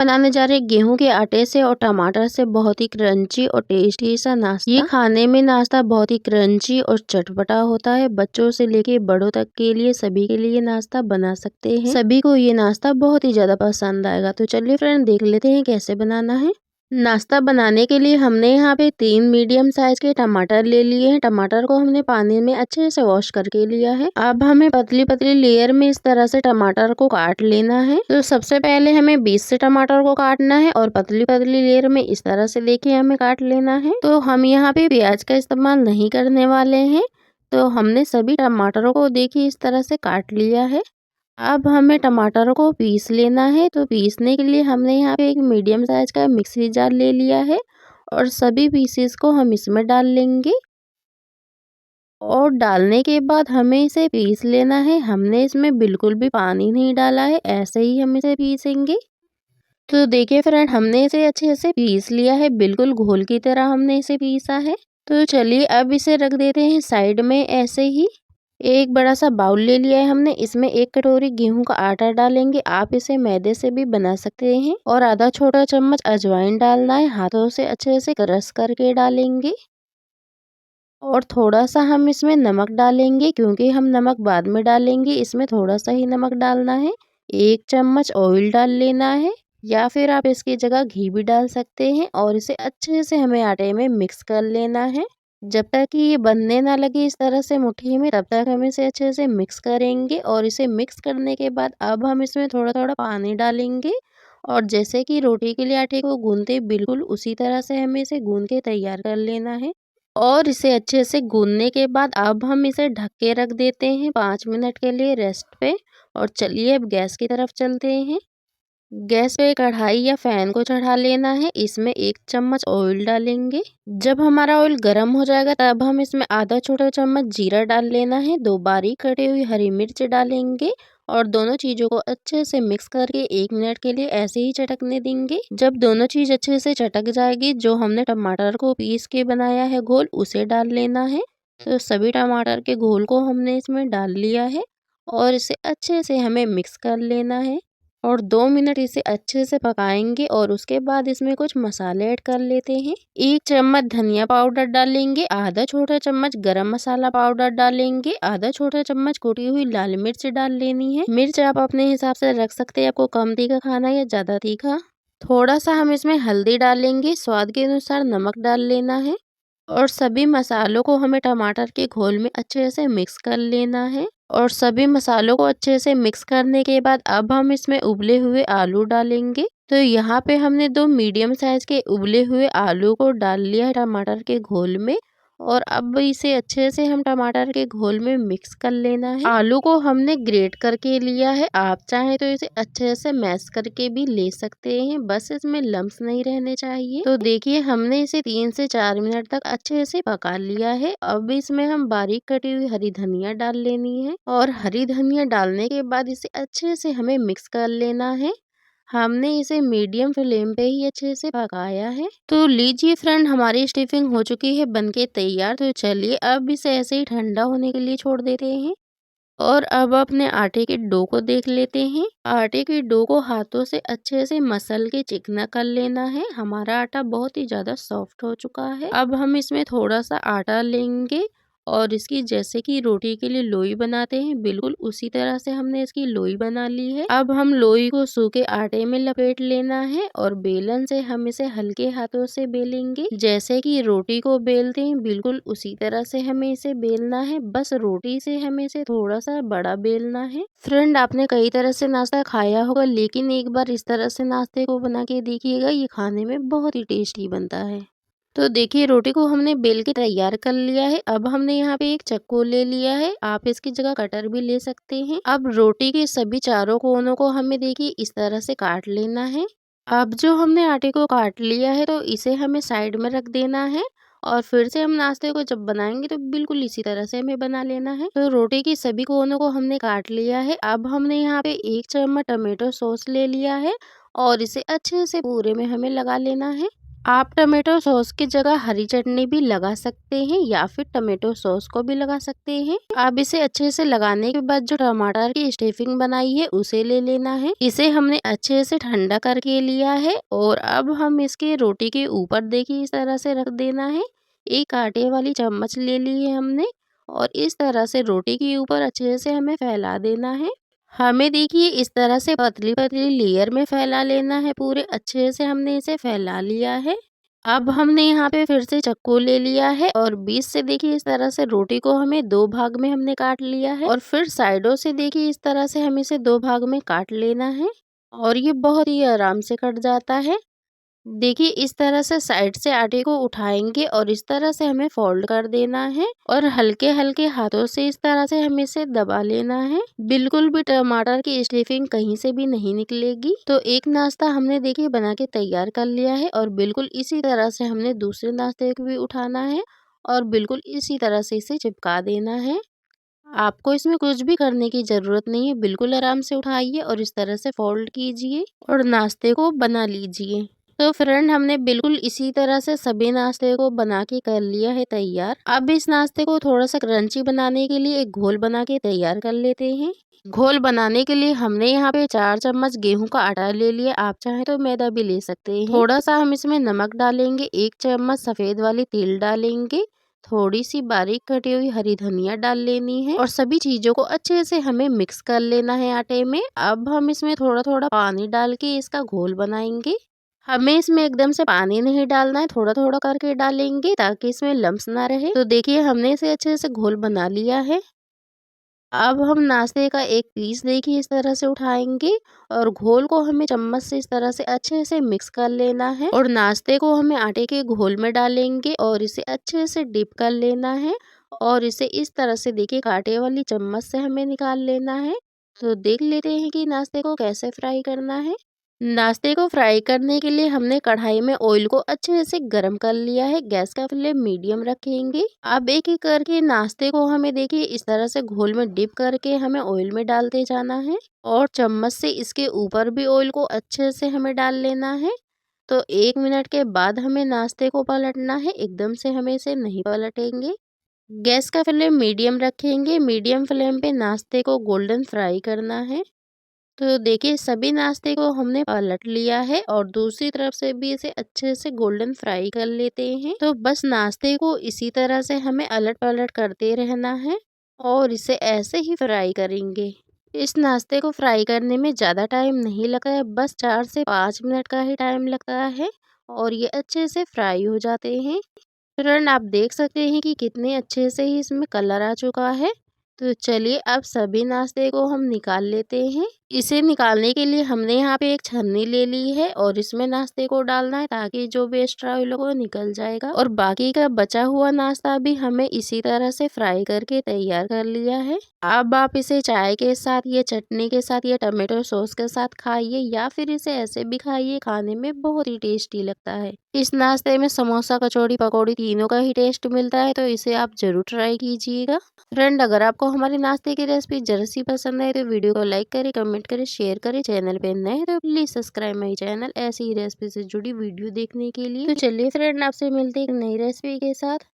बनाने जा रहे हैं गेहूं के आटे से और टमाटर से बहुत ही क्रंची और टेस्टी सा नाश्ता। ये खाने में नाश्ता बहुत ही क्रंची और चटपटा होता है। बच्चों से लेके बड़ों तक के लिए सभी के लिए नाश्ता बना सकते हैं। सभी को ये नाश्ता बहुत ही ज्यादा पसंद आएगा। तो चलिए फ्रेंड देख लेते हैं कैसे बनाना है। नाश्ता बनाने के लिए हमने यहाँ पे 3 मीडियम साइज के टमाटर ले लिए हैं। टमाटर को हमने पानी में अच्छे से वॉश करके लिया है। अब हमें पतली पतली लेयर में इस तरह से टमाटर को काट लेना है। तो सबसे पहले हमें 20 से टमाटर को काटना है और पतली पतली लेयर में इस तरह से देखिए हमें काट लेना है। तो हम यहाँ पे प्याज का इस्तेमाल नहीं करने वाले हैं। तो हमने सभी टमाटरों को देखिए इस तरह से काट लिया है। अब हमें टमाटर को पीस लेना है। तो पीसने के लिए हमने यहाँ पे एक मीडियम साइज का मिक्सी जार ले लिया है और सभी पीसेस को हम इसमें डाल लेंगे। और डालने के बाद हमें इसे पीस लेना है। हमने इसमें बिल्कुल भी पानी नहीं डाला है, ऐसे ही हम इसे पीसेंगे। तो देखिए फ्रेंड हमने इसे अच्छे से पीस लिया है, बिल्कुल घोल की तरह हमने इसे पीसा है। तो चलिए अब इसे रख देते हैं साइड में। ऐसे ही एक बड़ा सा बाउल ले लिया है हमने, इसमें 1 कटोरी गेहूं का आटा डालेंगे। आप इसे मैदे से भी बना सकते हैं। और आधा छोटा चम्मच अजवाइन डालना है, हाथों से अच्छे से क्रश करके डालेंगे। और थोड़ा सा हम इसमें नमक डालेंगे, क्योंकि हम नमक बाद में डालेंगे, इसमें थोड़ा सा ही नमक डालना है। 1 चम्मच ऑयल डाल लेना है, या फिर आप इसकी जगह घी भी डाल सकते हैं। और इसे अच्छे से हमें आटे में मिक्स कर लेना है। जब तक कि ये बनने ना लगे इस तरह से मुट्ठी में, तब तक हम इसे अच्छे से मिक्स करेंगे। और इसे मिक्स करने के बाद अब हम इसमें थोड़ा थोड़ा पानी डालेंगे। और जैसे कि रोटी के लिए आटे को गूंदते बिल्कुल उसी तरह से हमें इसे गूंद के तैयार कर लेना है। और इसे अच्छे से गूंदने के बाद अब हम इसे ढक के रख देते हैं 5 मिनट के लिए रेस्ट पे। और चलिए अब गैस की तरफ चलते हैं। गैस पे कढ़ाई या फैन को चढ़ा लेना है, इसमें 1 चम्मच ऑयल डालेंगे। जब हमारा ऑयल गर्म हो जाएगा तब हम इसमें आधा छोटा चम्मच जीरा डाल लेना है। 2 बारीक कटी हुई हरी मिर्च डालेंगे। और दोनों चीजों को अच्छे से मिक्स करके 1 मिनट के लिए ऐसे ही चटकने देंगे। जब दोनों चीज अच्छे से चटक जाएगी, जो हमने टमाटर को पीस के बनाया है घोल, उसे डाल लेना है। तो सभी टमाटर के घोल को हमने इसमें डाल लिया है और इसे अच्छे से हमें मिक्स कर लेना है। और 2 मिनट इसे अच्छे से पकाएंगे। और उसके बाद इसमें कुछ मसाले ऐड कर लेते हैं। 1 चम्मच धनिया पाउडर डालेंगे, आधा छोटा चम्मच गरम मसाला पाउडर डालेंगे, आधा छोटा चम्मच कुटी हुई लाल मिर्च डाल लेनी है। मिर्च आप अपने हिसाब से रख सकते हैं, आपको कम तीखा खाना है या ज्यादा तीखा। थोड़ा सा हम इसमें हल्दी डालेंगे, स्वाद के अनुसार नमक डाल लेना है। और सभी मसालों को हमें टमाटर के घोल में अच्छे से मिक्स कर लेना है। और सभी मसालों को अच्छे से मिक्स करने के बाद अब हम इसमें उबले हुए आलू डालेंगे। तो यहाँ पे हमने 2 मीडियम साइज के उबले हुए आलू को डाल लिया है टमाटर के घोल में। और अब इसे अच्छे से हम टमाटर के घोल में मिक्स कर लेना है। आलू को हमने ग्रेट करके लिया है, आप चाहें तो इसे अच्छे से मैश करके भी ले सकते हैं, बस इसमें लम्स नहीं रहने चाहिए। तो देखिए हमने इसे 3 से 4 मिनट तक अच्छे से पका लिया है। अब इसमें हम बारीक कटी हुई हरी धनिया डाल लेनी है। और हरी धनिया डालने के बाद इसे अच्छे से हमें मिक्स कर लेना है। हमने इसे मीडियम फ्लेम पे ही अच्छे से पकाया है। तो लीजिए फ्रेंड हमारी स्टफिंग हो चुकी है बनके तैयार। तो चलिए अब इसे ऐसे ही ठंडा होने के लिए छोड़ देते हैं। और अब अपने आटे के डो को देख लेते हैं। आटे के डो को हाथों से अच्छे से मसल के चिकना कर लेना है। हमारा आटा बहुत ही ज्यादा सॉफ्ट हो चुका है। अब हम इसमें थोड़ा सा आटा लेंगे और इसकी जैसे कि रोटी के लिए लोई बनाते हैं, बिल्कुल उसी तरह से हमने इसकी लोई बना ली है। अब हम लोई को सूखे आटे में लपेट लेना है और बेलन से हम इसे हल्के हाथों से बेलेंगे। जैसे कि रोटी को बेलते हैं बिल्कुल उसी तरह से हमें इसे बेलना है, बस रोटी से हमें इसे थोड़ा सा बड़ा बेलना है। फ्रेंड आपने कई तरह से नाश्ता खाया होगा, लेकिन एक बार इस तरह से नाश्ते को बना के देखिएगा, ये खाने में बहुत ही टेस्टी बनता है। तो देखिए रोटी को हमने बेल के तैयार कर लिया है। अब हमने यहाँ पे एक चक्कू ले लिया है, आप इसकी जगह कटर भी ले सकते हैं। अब रोटी के सभी चारों कोनों को हमें देखिए इस तरह से काट लेना है। अब जो हमने आटे को काट लिया है, तो इसे हमें साइड में रख देना है। और फिर से हम नाश्ते को जब बनाएंगे तो बिल्कुल इसी तरह से हमें बना लेना है। तो रोटी की सभी कोनों को हमने काट लिया है। अब हमने यहाँ पे 1 चम्मच टमेटो सॉस ले लिया है और इसे अच्छे से पूरे में हमें लगा लेना है। आप टमाटो सॉस की जगह हरी चटनी भी लगा सकते हैं या फिर टमाटो सॉस को भी लगा सकते हैं। अब इसे अच्छे से लगाने के बाद जो टमाटर की स्टफिंग बनाई है उसे ले लेना है। इसे हमने अच्छे से ठंडा करके लिया है और अब हम इसके रोटी के ऊपर देखिए इस तरह से रख देना है। एक आटे वाली चम्मच ले ली है हमने और इस तरह से रोटी के ऊपर अच्छे से हमें फैला देना है। हमें देखिए इस तरह से पतली पतली लेयर में फैला लेना है। पूरे अच्छे से हमने इसे फैला लिया है। अब हमने यहाँ पे फिर से चाकू ले लिया है और बीच से देखिए इस तरह से रोटी को हमें दो भाग में हमने काट लिया है और फिर साइडों से देखिए इस तरह से हमें इसे दो भाग में काट लेना है और ये बहुत ही आराम से कट जाता है। देखिए इस तरह से साइड से आटे को उठाएंगे और इस तरह से हमें फोल्ड कर देना है और हल्के हल्के हाथों से इस तरह से हमें इसे दबा लेना है। बिल्कुल भी टमाटर की स्टफिंग कहीं से भी नहीं निकलेगी। तो एक नाश्ता हमने देखिए बना के तैयार कर लिया है और बिल्कुल इसी तरह से हमने दूसरे नाश्ते को भी उठाना है और बिल्कुल इसी तरह से इसे चिपका देना है। आपको इसमें कुछ भी करने की ज़रूरत नहीं है। बिल्कुल आराम से उठाइए और इस तरह से फोल्ड कीजिए और नाश्ते को बना लीजिए। तो फ्रेंड हमने बिल्कुल इसी तरह से सभी नाश्ते को बना के कर लिया है तैयार। अब इस नाश्ते को थोड़ा सा क्रंची बनाने के लिए एक घोल बना के तैयार कर लेते हैं। घोल बनाने के लिए हमने यहाँ पे 4 चम्मच गेहूं का आटा ले लिया। आप चाहें तो मैदा भी ले सकते हैं। थोड़ा सा हम इसमें नमक डालेंगे, 1 चम्मच सफेद वाली तिल डालेंगे, थोड़ी सी बारीक कटी हुई हरी धनिया डाल लेनी है और सभी चीजों को अच्छे से हमें मिक्स कर लेना है आटे में। अब हम इसमें थोड़ा थोड़ा पानी डाल के इसका घोल बनाएंगे। हमें इसमें एकदम से पानी नहीं डालना है, थोड़ा थोड़ा करके डालेंगे ताकि इसमें लम्स ना रहे। तो देखिए हमने इसे अच्छे से घोल बना लिया है। अब हम नाश्ते का एक पीस देखिए इस तरह से उठाएंगे और घोल को हमें चम्मच से इस तरह से अच्छे से मिक्स कर लेना है और नाश्ते को हमें आटे के घोल में डालेंगे और इसे अच्छे से डिप कर लेना है और इसे इस तरह से देखिए कांटे वाली चम्मच से हमें निकाल लेना है। तो देख लेते हैं कि नाश्ते को कैसे फ्राई करना है। नाश्ते को फ्राई करने के लिए हमने कढ़ाई में ऑयल को अच्छे से गर्म कर लिया है। गैस का फ्लेम मीडियम रखेंगे। अब एक एक करके नाश्ते को हमें देखिए इस तरह से घोल में डिप करके हमें ऑयल में डालते जाना है और चम्मच से इसके ऊपर भी ऑयल को अच्छे से हमें डाल लेना है। तो 1 मिनट के बाद हमें नाश्ते को पलटना है, एकदम से हमें इसे नहीं पलटेंगे। गैस का फ्लेम मीडियम रखेंगे। मीडियम फ्लेम पे नाश्ते को गोल्डन फ्राई करना है। तो देखिए सभी नाश्ते को हमने पलट लिया है और दूसरी तरफ से भी इसे अच्छे से गोल्डन फ्राई कर लेते हैं। तो बस नाश्ते को इसी तरह से हमें अलट पलट करते रहना है और इसे ऐसे ही फ्राई करेंगे। इस नाश्ते को फ्राई करने में ज़्यादा टाइम नहीं लगता है, बस 4 से 5 मिनट का ही टाइम लगता है और ये अच्छे से फ्राई हो जाते हैं। फ्रेंड आप देख सकते हैं कि कितने अच्छे से ही इसमें कलर आ चुका है। तो चलिए अब सभी नाश्ते को हम निकाल लेते हैं। इसे निकालने के लिए हमने यहाँ पे एक छन्नी ले ली है और इसमें नाश्ते को डालना है ताकि जो भी एक्स्ट्रा ऑयल हो निकल जाएगा और बाकी का बचा हुआ नाश्ता भी हमें इसी तरह से फ्राई करके तैयार कर लिया है। अब आप इसे चाय के साथ या चटनी के साथ या टमाटो सॉस के साथ खाइए या फिर इसे ऐसे भी खाइए, खाने में बहुत ही टेस्टी लगता है। इस नाश्ते में समोसा कचौड़ी पकौड़ी तीनों का ही टेस्ट मिलता है, तो इसे आप जरूर ट्राई कीजिएगा। फ्रेंड अगर आपको हमारे नाश्ते की रेसिपी जरा सी पसंद है तो वीडियो को लाइक करें, कमेंट करें, शेयर करें। चैनल पे नए हैं तो प्लीज सब्सक्राइब माई चैनल ऐसी ही रेसिपी से जुड़ी वीडियो देखने के लिए। तो चलिए फ्रेंड आपसे मिलते हैं एक नई रेसिपी के साथ।